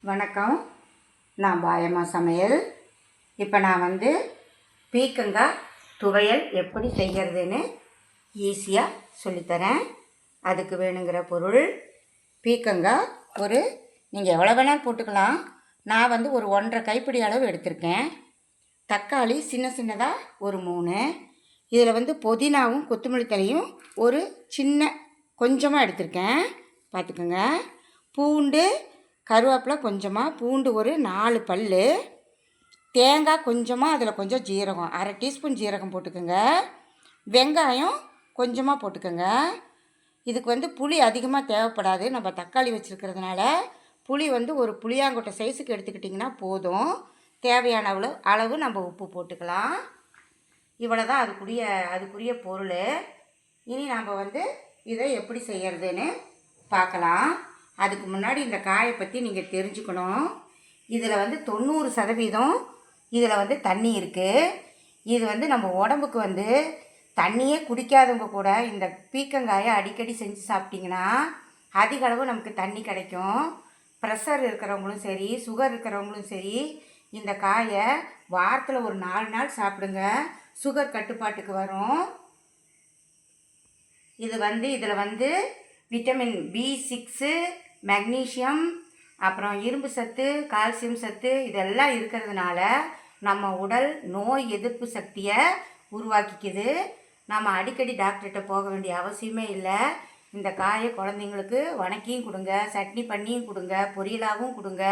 வணக்கம். நான் பாயம்மா சமையல். இப்போ நான் பீக்கங்காய் துவையல் எப்படி செய்கிறதுன்னு ஈஸியாக சொல்லித்தரேன். அதுக்கு வேணுங்கிற பொருள் பீக்கங்காய் நீங்கள் எவ்வளோ வேணாலும் போட்டுக்கலாம். நான் ஒரு 1.5 கைப்பிடி அளவு எடுத்திருக்கேன். தக்காளி சின்ன சின்னதாக ஒரு 3. இதில் புதினாவும் கொத்தமல்லி தலையும் ஒரு சின்ன கொஞ்சமாக எடுத்திருக்கேன், பார்த்துக்கோங்க. பூண்டு, கருவேப்பிலை கொஞ்சமாக, பூண்டு ஒரு 4 பல், தேங்காய் கொஞ்சமாக, அதில் கொஞ்சம் ஜீரகம், 1/2 டீஸ்பூன் ஜீரகம் போட்டுக்கோங்க. வெங்காயம் கொஞ்சமாக போட்டுக்கோங்க. இதுக்கு புளி அதிகமாக தேவைப்படாது, நம்ம தக்காளி வச்சுருக்கிறதுனால. புளி ஒரு புளியாங்கொட்டை சைஸுக்கு எடுத்துக்கிட்டிங்கன்னா போதும். தேவையான அளவு நம்ம உப்பு போட்டுக்கலாம். இவ்வளோ தான் அதுக்குரிய பொருள். இனி நம்ம இதை எப்படி செய்கிறதுன்னு பார்க்கலாம். அதுக்கு முன்னாடி இந்த காயை பற்றி நீங்கள் தெரிஞ்சுக்கணும். இதில் 90% இதில் தண்ணி இருக்குது. இது நம்ம உடம்புக்கு தண்ணியே குடிக்காதவங்க கூட இந்த பீக்கங்காயை அடிக்கடி செஞ்சு சாப்பிட்டிங்கன்னா அதிக அளவு நமக்கு தண்ணி கிடைக்கும். ப்ரெஷர் இருக்கிறவங்களும் சரி, சுகர் இருக்கிறவங்களும் சரி, இந்த காயை வாரத்தில் ஒரு 4 நாள் சாப்பிடுங்க. சுகர் கட்டுப்பாட்டுக்கு வரும். இதில் விட்டமின் B6, மெக்னீஷியம், அப்புறம் இரும்பு சத்து, கால்சியம் சத்து இதெல்லாம் இருக்கிறதுனால நம்ம உடல் நோய் எதிர்ப்பு சக்தியை உருவாக்கிக்குது. நம்ம அடிக்கடி டாக்டர்கிட்ட போக வேண்டிய அவசியமே இல்லை. இந்த காயை குழந்தைங்களுக்கு வணக்கியும் கொடுங்க, சட்னி பண்ணியும் கொடுங்க, பொரியலாகவும் கொடுங்க,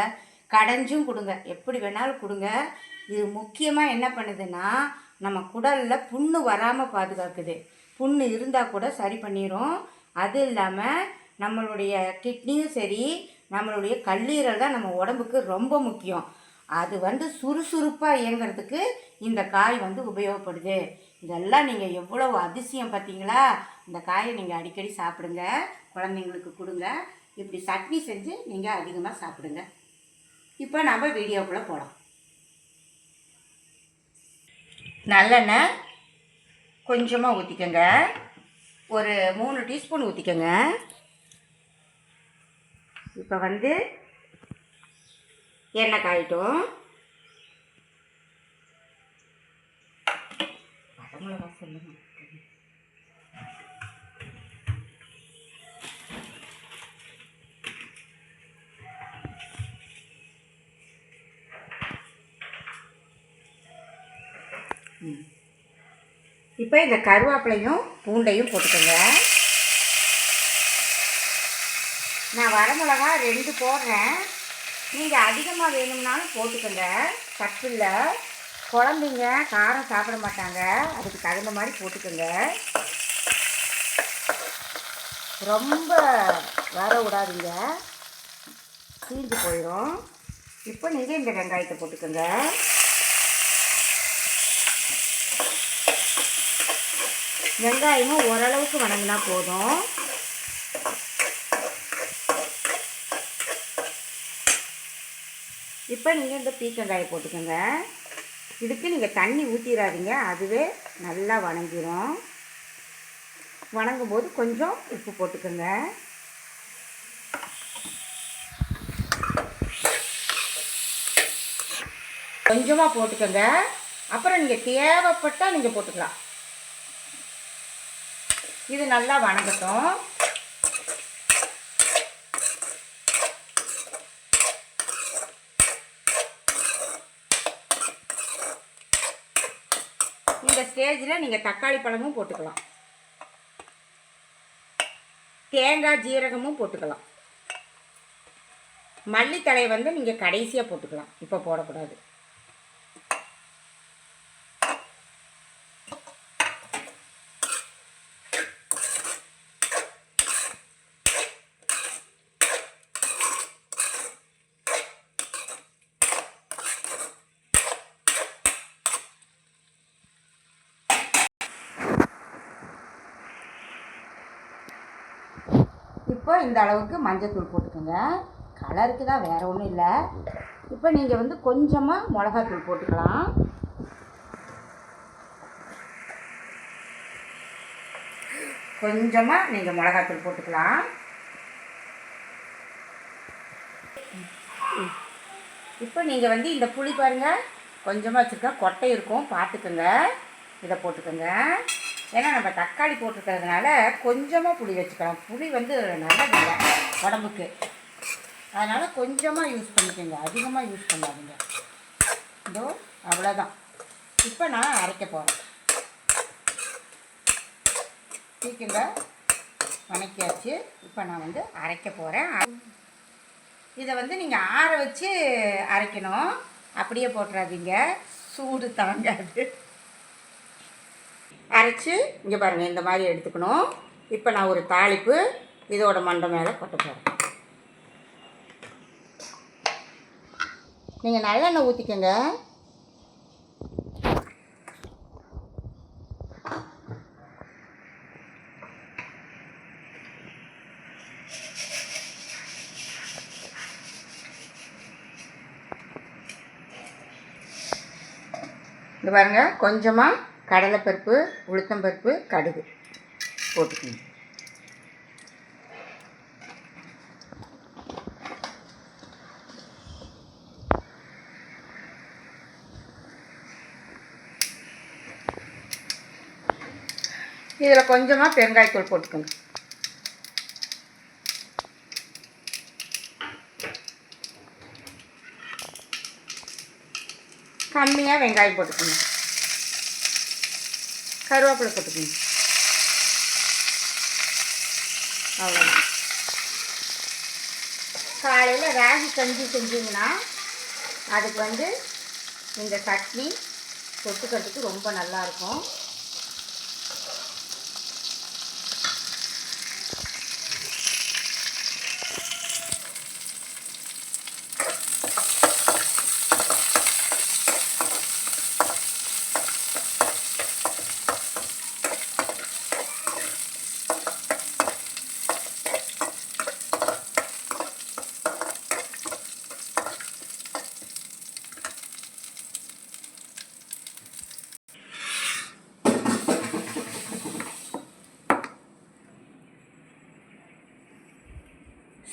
கடைஞ்சும் கொடுங்க, எப்படி வேணாலும் கொடுங்க. இது முக்கியமாக என்ன பண்ணுதுன்னா நம்ம குடலில் புண்ணு வராமல் பாதுகாக்குது. புண்ணு இருந்தால் கூட சரி பண்ணிடும். அது இல்லாமல் நம்மளுடைய கிட்னியும் சரி, நம்மளுடைய கல்லீரல் தான் நம்ம உடம்புக்கு ரொம்ப முக்கியம். அது சுறுசுறுப்பாக இயங்கிறதுக்கு இந்த காய் உபயோகப்படுது. இதெல்லாம் நீங்கள் எவ்வளோ அதிசயம் பார்த்தீங்களா? இந்த காயை நீங்கள் அடிக்கடி சாப்பிடுங்க, குழந்தைங்களுக்கு கொடுங்க. இப்படி சட்னி செஞ்சு நீங்கள் அதிகமாக சாப்பிடுங்க. இப்போ நம்ம வீடியோக்குள்ளே போகலாம். நல்லெண்ணெய் கொஞ்சமாக ஊற்றிக்கோங்க. ஒரு 3 டீஸ்பூன் ஊற்றிக்கோங்க. இப்போ எண்ணெய் காயட்டும். வரமிளகா சொல்லுங்க. இப்போ இந்த கருவேப்பிலையும் பூண்டையும் போட்டுக்கோங்க. நான் வரமிளகா 2 போடுறேன். நீங்கள் அதிகமாக வேணும்னாலும் போட்டுக்கோங்க, தப்பு இல்லை. குழந்தைங்க காரம் சாப்பிட மாட்டாங்க, அதுக்கு தகுந்த மாதிரி போட்டுக்கோங்க. ரொம்ப வர விடாதீங்க, தீஞ்சு போயிடும். இப்போ நீங்கள் இந்த வெங்காயத்தை போட்டுக்கோங்க. வெங்காயமும் ஓரளவுக்கு வணங்கினா போதும். இப்போ நீங்கள் இந்த பீக்கங்காயை போட்டுக்கோங்க. இதுக்கு நீங்கள் தண்ணி ஊற்றிடாதீங்க, அதுவே நல்லா வணங்கிடும். வணங்கும் போது கொஞ்சம் உப்பு போட்டுக்கோங்க. கொஞ்சமாக போட்டுக்கோங்க. அப்புறம் நீங்கள் தேவைப்பட்டால் நீங்கள் போட்டுக்கலாம். இது நல்லா வணங்கட்டும். இந்த ஸ்டேஜில் நீங்கள் தக்காளி பழமும் போட்டுக்கலாம், தேங்காய் ஜீரகமும் போட்டுக்கலாம். மல்லித்தலை நீங்கள் கடைசியாக போட்டுக்கலாம், இப்போ போடக்கூடாது. இப்போ இந்த அளவுக்கு மஞ்சத்தூள் போட்டுக்கோங்க. கலருக்கு தான், வேறு ஒன்றும் இல்லை. இப்போ நீங்கள் கொஞ்சமாக மிளகாத்தூள் போட்டுக்கலாம். கொஞ்சமாக நீங்கள் மிளகாத்தூள் போட்டுக்கலாம். இப்போ நீங்கள் வந்து இந்த புளி பாருங்கள், கொஞ்சமாக வச்சுருக்க கொட்டை இருக்கும், பார்த்துக்குங்க. இதை போட்டுக்கோங்க. ஏன்னா நம்ம தக்காளி போட்டுருக்கிறதுனால கொஞ்சமாக புளி வச்சுக்கலாம். புளி வந்து நல்லதில்லை உடம்புக்கு, அதனால் கொஞ்சமாக யூஸ் பண்ணிக்கோங்க, அதிகமாக யூஸ் பண்ணாதீங்க. இதோ அவ்வளோதான். இப்போ நான் அரைக்க போகிறேன். பீக்கங்க வணக்கியாச்சு. இப்போ நான் வந்து அரைக்க போகிறேன். இதை வந்து நீங்கள் ஆற வச்சு அரைக்கணும், அப்படியே போட்டுறாதீங்க, சூடு தாங்காது. அரைச்சி இங்கே பாருங்கள், இந்த மாதிரி எடுத்துக்கணும். இப்போ நான் ஒரு தாளிப்பு இதோட மண்டை மேலே கொட்ட போகிறேன். நீங்கள் நல்லெண்ணெய் ஊற்றிக்கங்க. இது பாருங்கள், கொஞ்சமாக கடலைப்பருப்பு, உளுத்தம்பருப்பு, கடுகு போட்டுக்கணும். இதில் கொஞ்சமாக பெருங்காயத்தூள் போட்டுக்கணும். கம்மியாக வெங்காயம் போட்டுக்கணும். கருவேப்பிலை போட்டுக்கணும். அவ்வளோதான். காலையில் ராகி கஞ்சி செஞ்சிங்கன்னா அதுக்கு வந்து இந்த சட்னி தொட்டுக்கிறதுக்கு ரொம்ப நல்லாயிருக்கும்.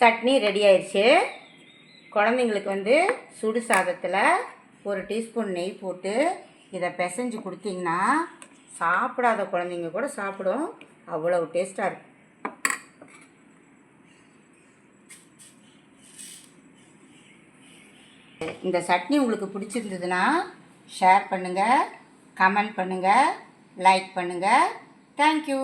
சட்னி ரெடி ஆயிடுச்சு. குழந்தைங்களுக்கு வந்து சுடு சாதத்தில் ஒரு டீஸ்பூன் நெய் போட்டு இதை பிசைஞ்சு கொடுத்தீங்கன்னா சாப்பிடாத குழந்தைங்க கூட சாப்பிடும், அவ்வளவு டேஸ்ட்டாக இருக்கும். இந்த சட்னி உங்களுக்கு பிடிச்சிருந்ததுன்னா ஷேர் பண்ணுங்கள், கமெண்ட் பண்ணுங்கள், லைக் பண்ணுங்கள். தேங்க்யூ.